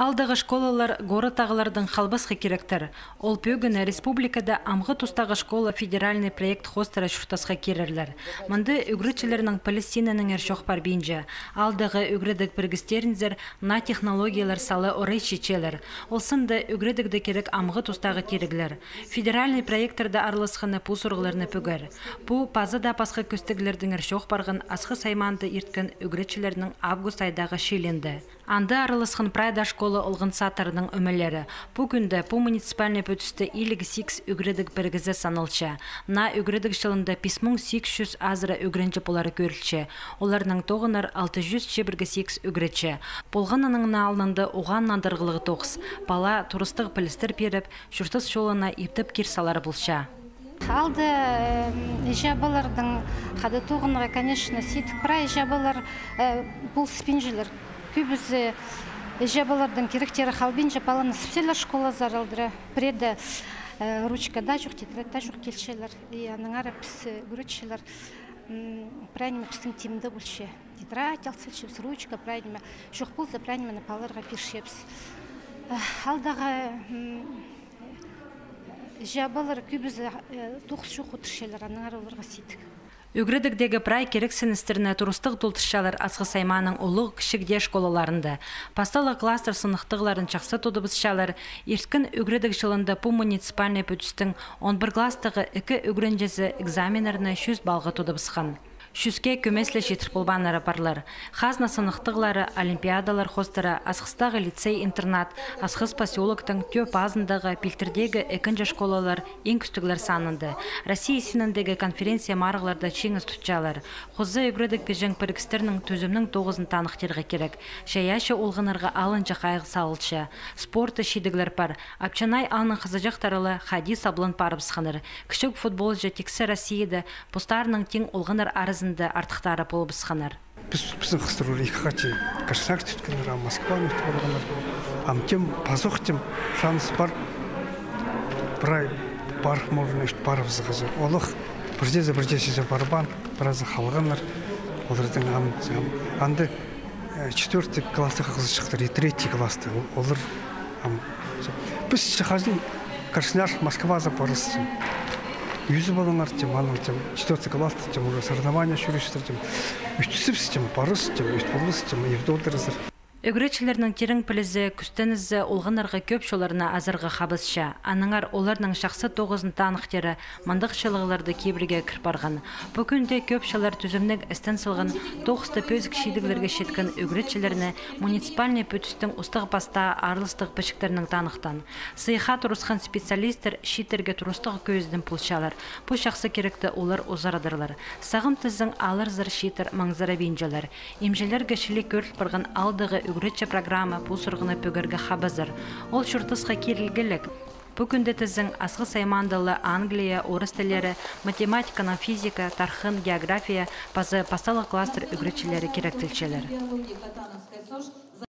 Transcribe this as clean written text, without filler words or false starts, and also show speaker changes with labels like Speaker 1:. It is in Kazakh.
Speaker 1: Алдағы школалар город тағылардың қалбасқы керектір. Ол пөгіні республикада амғы тұстағы школа федеральный проект хостера шұртасқа керерлер. Мұнды үгрітшілерінің Палестинаның әршоқпар бейінже. Алдағы үгредік біргістерінзер на технологиялар салы орай шечелер. Олсынды үгредікді керек амғы тұстағы кереглер. Федеральный проекттарда арылысқыны пу сұрғыларыны пөгер. Пу пазыда пасқы көстігілердің әршоқпарғын асқы сайманды ерткен үгретшілерінің август айдағы шеленді. Анды арылысқын прайда школы олғын сатырының өмелері. Бүгінді бұл муниципальный пөтісті илігі 6 үгредік біргізі санылча. На үгредік жылында 5600 азыры үгренчі болары көрілчі. Оларының тоғынар 600 шебіргі 8 үгретчі. Болғанының алынды оған нандырғылығы тоқс. Бала турыстық пілістір беріп, жүртыс жолына ептіп керсалары бұлша.
Speaker 2: Алды жабалардың қады тоғыныға, конечно, сетік прай жабалар бұл спинжилер. Күбізі жабалардың керектері қалбен жапаланы специалар школа заралдыры. Преді ручкада жоқ, тетрадта жоқ келшелер. Аның ара пісі күретшелер. Прайнеме пістің темді бұлше. Тетрад алсылшепс, ручка прайнеме. Жоқ болса прайнеме напаларға першепс. Алдағы жабалар күбізі тоқс жоқ отыршелер. Аның ара оларға сетік.
Speaker 1: Үгредігдегі прай керек сіністеріне турыстық толтышшалар асқы сайманың ұлық кішігде школаларында. Пасталы кластер сынықтығыларын чақсы тодыбысшалар, ерткін үгредік жылында бұл муниципальный пөтістің 11 кластығы 2 үгренжесі экзаменеріне 100 балғы тодыбысқан. Шүске көмеслі жетір болбанары барлар. Хазна сынықтығылары олимпиадалар хостары, асқыстағы лицей-интернат, асқыз поселоктың төп азындағы пилтердегі екінші школалар ең күстігілер санынды. Россия сеніндегі конференция марғыларда чеңіз тұтчалар. Қозы үгредік пежен пірікістерінің төзімнің 9-ын танықтерға керек. Шаяшы олғынарға алынча қайғы салылшы. Спорты шедігілер бар. Апчанай алының қызыжақтарылы хади саблын парыбысқаныр. Кішік футбол жетексі Россияда постарының тең олғынар арыз артықтары болып ұсқанар.
Speaker 3: Біздің қыстыру рейхақачы қашсақ түткендер, Москваны өтіп болғанар. Амтем, пазоқтем, шанс бар, бірай бар, мұрын өшт бар бұзығызы. Олық бірдесі барбан, біразы қалғанар. Олардың анды 4 класты қызы шықтыр, 3 класты. Олар біз шығажын қаршынар Москва запорысым. Yüzü balonlar tüm, anlam tüm, 4 класс tüm, уже соревнования жүрістер tüm, үстісіпс tüm, барыс tüm, үст болыс tüm, евді отырызыр.
Speaker 1: Үгретшілерінің терің пілізі, күстенізі олғынарға көп шоларына азырғы қабысша. Аныңар оларының шақсы 9-ын танықтері мандық шылығыларды кейбірге кірпарған. Бүгінде көп шалар түзімнік істен сылған 9-ті пөзік шейдігілерге шеткен үгретшілеріне муниципальный пөтістің ұстық баста арылыстық пішіктерінің танықтан. Сыйға тұрысқан специалистер шейтерге тұрыстығы көздің пұлшалар. Бұл шақсы керекті олар озарадырлар. Сағым тіздің алыр зыр шейтер маңзара бейінжелер. Емжелерге шілі көріл барған алдығы үгретші программа бұл сұрғыны пөгерге қабызыр. Ол шұртысқа керілгілік. Бүгінде тізің асқы саймандылы Англия, орыс тілері, математиканың физика, тархын, география, пасталы кластер үгретшілері керектілшелер.